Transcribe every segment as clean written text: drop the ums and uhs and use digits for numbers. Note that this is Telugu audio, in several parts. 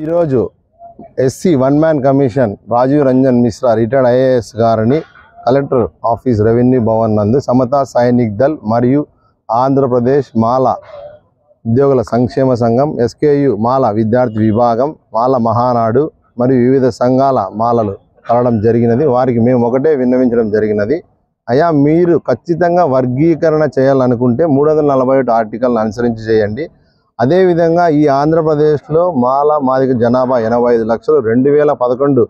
ఈరోజు SC one man commission Rajiv Ranjan Mishra retired IAS గారిని కలెక్టర్ ఆఫీస్ రెవెన్యూ భవన్ నందు సమతా సైనిక్ దళ్ మరియు ఆంధ్రప్రదేశ్ మాల ఉద్యోగుల సంక్షేమ సంఘం ఎస్కేయు మాల విద్యార్థి విభాగం మాల మహానాడు మరియు వివిధ సంఘాల మాలలు కలవడం జరిగినది. వారికి మేము ఒకటే విన్నవించడం జరిగినది. అయ్యా, మీరు ఖచ్చితంగా వర్గీకరణ చేయాలనుకుంటే 341 ఆర్టికల్ని అనుసరించి చేయండి. అదేవిధంగా ఈ ఆంధ్రప్రదేశ్లో మాదిగ జనాభా 85 లక్షలు 2011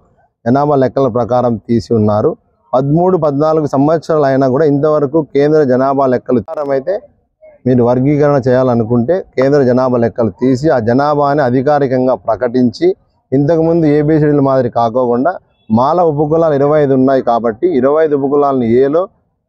జనాభా లెక్కల ప్రకారం తీసి ఉన్నారు. 13-14 సంవత్సరాలు అయినా కూడా ఇంతవరకు కేంద్ర జనాభా లెక్కలు అయితే మీరు వర్గీకరణ చేయాలనుకుంటే కేంద్ర జనాభా లెక్కలు తీసి ఆ జనాభాని అధికారికంగా ప్రకటించి ఇంతకుముందు ఏబిసిడీల మాదిరి కాకోకుండా మాల ఉపకులాలు 25 ఉన్నాయి కాబట్టి 25 ఉపకులాలని ఏలో,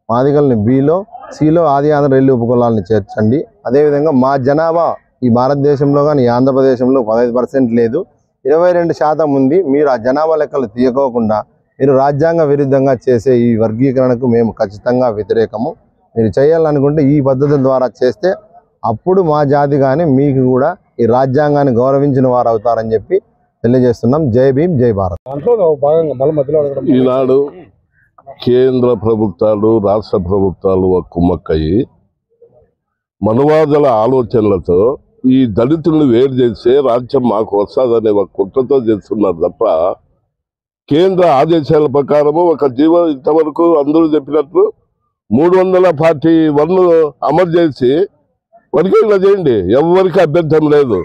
మాదిగల్ని బిలో, సిలో ఆది ఆంధ్ర రెల్లి ఉపకులాలని చేర్చండి. అదేవిధంగా మా జనాభా ఈ భారతదేశంలో కానీ ఈ ఆంధ్రప్రదేశ్లో 15% లేదు, 22% ఉంది. మీరు ఆ జనాభా లెక్కలు తీయకోకుండా మీరు రాజ్యాంగ విరుద్ధంగా చేసే ఈ వర్గీకరణకు మేము ఖచ్చితంగా వ్యతిరేకము. మీరు చేయాలనుకుంటే ఈ పద్ధతుల ద్వారా చేస్తే అప్పుడు మా జాతి కానీ మీకు కూడా ఈ రాజ్యాంగాన్ని గౌరవించిన వారు అవుతారని చెప్పి తెలియజేస్తున్నాం. జై భీమ్, జై భారత్. ఈనాడు కేంద్ర ప్రభుత్వాలు రాష్ట్ర ప్రభుత్వాలు కుమ్మక్కయ్యి మనవాదుల ఆలోచనలతో ఈ దళితులను వేరు చేసే రాజ్యం మాకు వస్తుందనే ఒక కుట్రతో చేస్తున్నారు తప్ప కేంద్ర ఆదేశాల ప్రకారము ఒక జీవో ఇంతవరకు అందరూ చెప్పినట్లు 341 అమలు చేసి వర్గీకరణ చేయండి, ఎవరికి అభ్యంతరం లేదు.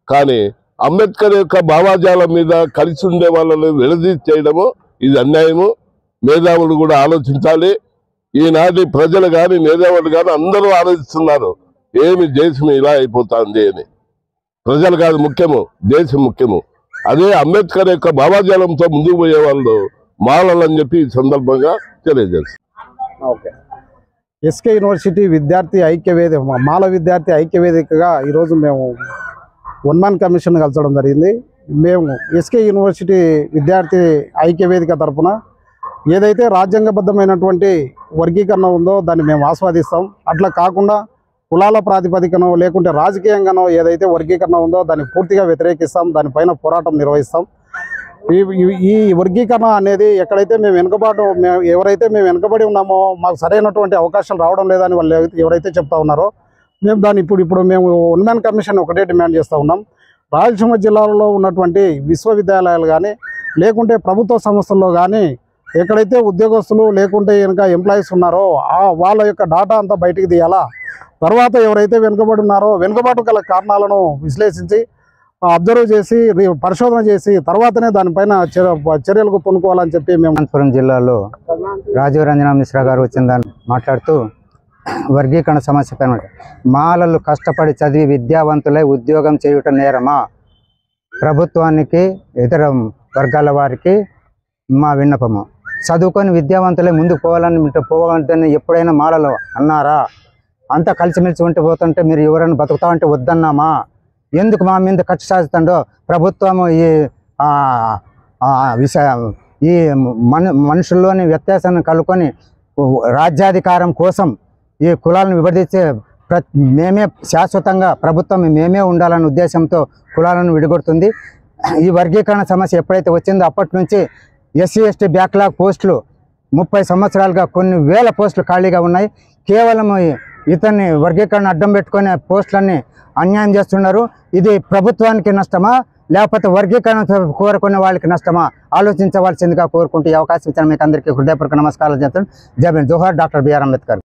కానీ అంబేద్కర్ యొక్క భావాజాలం మీద కలిసి ఉండే వాళ్ళని విడదీసి చేయడము ఇది అన్యాయము. మేధావులు కూడా ఆలోచించాలి. ఈనాటి ప్రజలు కానీ మేధావులు కానీ అందరూ ఆలోచిస్తున్నారు, ఏమి దేశం ఇలా అయిపోతుంది అని. ప్రజలు కాదు ముఖ్యము, దేశం ముఖ్యము. అదే అంబేద్కర్ యొక్క భావాజాలంతో ముందుకు పోయే వాళ్ళు మాలని చెప్పి ఈ సందర్భంగా తెలియజేస్తారు. ఎస్కే యూనివర్సిటీ విద్యార్థి ఐక్యవేదిక మాల విద్యార్థి ఐక్యవేదికగా ఈరోజు మేము వన్ మ్యాన్ కమిషన్ కలచడం జరిగింది. మేము ఎస్కే యూనివర్సిటీ విద్యార్థి ఐక్యవేదిక తరఫున ఏదైతే రాజ్యాంగబద్ధమైనటువంటి వర్గీకరణ ఉందో దాన్ని మేము ఆస్వాదిస్తాం. అట్లా కాకుండా కులాల ప్రాతిపదికనో లేకుంటే రాజకీయంగానో ఏదైతే వర్గీకరణ ఉందో దాన్ని పూర్తిగా వ్యతిరేకిస్తాం, దానిపైన పోరాటం నిర్వహిస్తాం. ఈ వర్గీకరణ అనేది ఎక్కడైతే ఎవరైతే మేము వెనుకబడి ఉన్నామో మాకు సరైనటువంటి అవకాశాలు రావడం లేదని వాళ్ళు ఎవరైతే చెప్తా ఉన్నారో మేము దాన్ని ఇప్పుడు మేము వన్ మ్యాన్ కమిషన్ ఒకటే డిమాండ్ చేస్తూ ఉన్నాం. రాయలసీమ జిల్లాలో ఉన్నటువంటి విశ్వవిద్యాలయాలు కానీ లేకుంటే ప్రభుత్వ సంస్థల్లో కానీ ఎక్కడైతే ఉద్యోగస్తులు లేకుంటే కనుక ఎంప్లాయీస్ ఉన్నారో వాళ్ళ యొక్క డాటా అంతా బయటికి తీయాలా. తర్వాత ఎవరైతే వెనుకబడి ఉన్నారో వెనుకబాటు గల కారణాలను విశ్లేషించి అబ్జర్వ్ చేసి పరిశోధన చేసి తర్వాతనే దానిపైన చర్యలకు పూనుకోవాలని చెప్పి మేము అనంతపురం జిల్లాలో రాజీవ్ రంజన్ మిశ్రా గారు వచ్చిన దాన్ని మాట్లాడుతూ వర్గీకరణ సమస్య పైన మాలలు కష్టపడి చదివి విద్యావంతులై ఉద్యోగం చేయుట నేరమా? ప్రభుత్వానికి ఇతర వర్గాల వారికి మా విన్నపము. చదువుకొని విద్యావంతులై ముందుకు పోవాలని ఎప్పుడైనా మాలలు అన్నారా? అంతా కలిసిమెలిసి ఉంటే పోతుంటే మీరు ఎవరైనా బతుకుతా ఉంటే వద్దన్నామా? ఎందుకు మా మీద ఖర్చు సాధిస్తుండో ప్రభుత్వము ఈ మనుషుల్లోని వ్యత్యాసాన్ని కలుకొని రాజ్యాధికారం కోసం ఈ కులాలను విభజించే మేమే శాశ్వతంగా ప్రభుత్వం మేమే ఉండాలనే ఉద్దేశంతో కులాలను విడగొడుతుంది. ఈ వర్గీకరణ సమస్య ఎప్పుడైతే వచ్చిందో అప్పటి నుంచి ఎస్సీ ఎస్టీ బ్యాక్లాగ్ పోస్టులు 30 సంవత్సరాలుగా కొన్ని వేల పోస్టులు ఖాళీగా ఉన్నాయి. కేవలం ఇతన్ని వర్గీకరణ అడ్డం పెట్టుకునే పోస్టులన్నీ అన్యాయం చేస్తున్నారు. ఇది ప్రభుత్వానికి నష్టమా లేకపోతే వర్గీకరణ కోరుకునే వాళ్ళకి నష్టమా ఆలోచించవలసిందిగా కోరుకుంటూ ఈ అవకాశం ఇచ్చిన మీకు అందరికీ హృదయపూర్వక నమస్కారాలు చెప్తాను. జై భీమ్, జోహార్ డాక్టర్ బిఆర్ అంబేద్కర్.